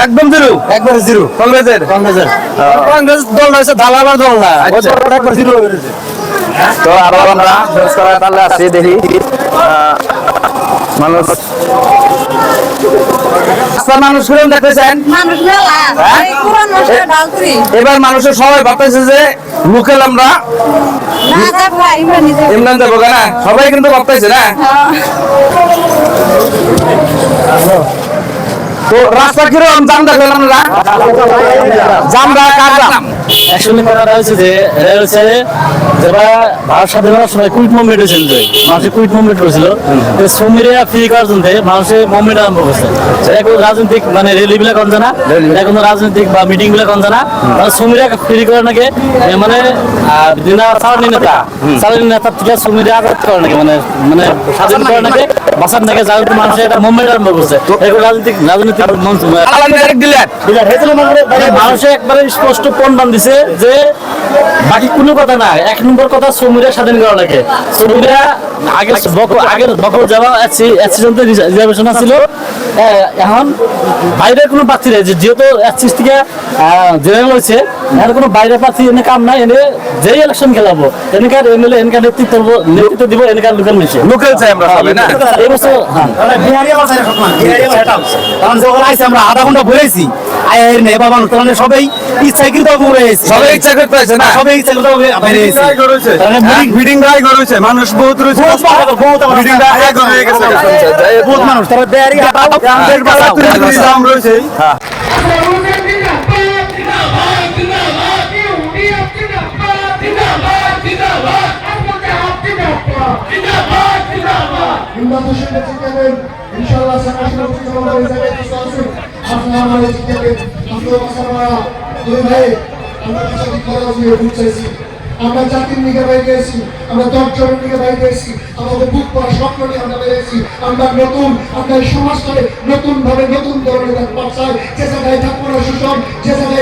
একদম জিরো একবারে জিরো কংগ্রেসের কংগ্রেস দল রয়েছে ধালাবার দল না জিরো। তো আরো আমরা তাহলে আছি দেখি মানুষ মানুষ দেখতেছেন এবার মানুষের সবাই ভাবতেছে যে লোকাল আমরা ইমরান যাবো না সবাই কিন্তু ভাবতেছে না। তো রাস্তা কিরকম জাম দেখলেন আমরা জামরা কার জাম অ্যাকচুয়ালি কথাটা হচ্ছে যে এটা হচ্ছে যারা ভারত স্বাধীনতার সময় কুইট মুভমেন্ট হয়েছিল যে মানুষের কুইট মুভমেন্ট করেছিল শ্রমিকরা ফ্রি করার জন্য মানুষের মুভমেন্ট আরম্ভ করছে। এটা কোনো রাজনৈতিক মানে র্যালি গুলা কন জানা, এটা কোনো রাজনৈতিক বা মিটিং গুলা কন জানা, শ্রমিকরা ফ্রি করে নাকি মানে সালানি নেতা থেকে শ্রমিকরা আঘাত করে নাকি মানে মানে স্বাধীন করে নাকি বাসার নাকি যার মানুষের একটা মুভমেন্ট আরম্ভ করছে। এখন রাজনৈতিক মঞ্চ মানুষের একবারে স্পষ্ট প্রমাণ দিছে যে বাকি কোনো কথা না, এক নম্বর কথা শ্রমিকরা স্বাধীন করা লাগে। শ্রমিকরা আগে বকর যাওয়া রিজার্ভেশন ছিল, এখন বাইরের কোনো প্রার্থী নেই যেহেতু এসসি থেকে জেনারেল হয়েছে, এখন কোনো বাইরের প্রার্থী এনে কাম নাই, এনে যেই ইলেকশন খেলাবো এনকার এমএলএ এনকার নেতৃত্ব দিব এনকার লোকাল মিশে লোকাল চাই আমরা সবাই না এই বছর আমরা আধা ঘন্টা বলেছি আয়ের নেই বাবা সবাই ইচ্ছাকৃত সবাই ইচ্ছা করতে আছে না সবাই ইচ্ছাকৃত মিটিং রায় করেছে মানুষ বহুত রয়েছে মিটিং রায় হয়ে গেছে বহুত মানুষ তারা দেয়ারি জাম রয়েছে ইনশাআল্লাহ সমাজের আপনারা আমাদের জিজ্ঞাসা আমরা জাতির নিকে বাইরে এসেছি, আমরা দর্জনের নিকে বাইরে এসেছি, আমাদের বুক পড়া স্বপ্ন নিয়ে আমরা বেরিয়েছি। আমরা নতুন আমরা এই সমাজটাকে নতুন ভাবে নতুন ধরনের পাঠাই, যে জায়গায় থাকবো না শোষণ, যে জায়গায়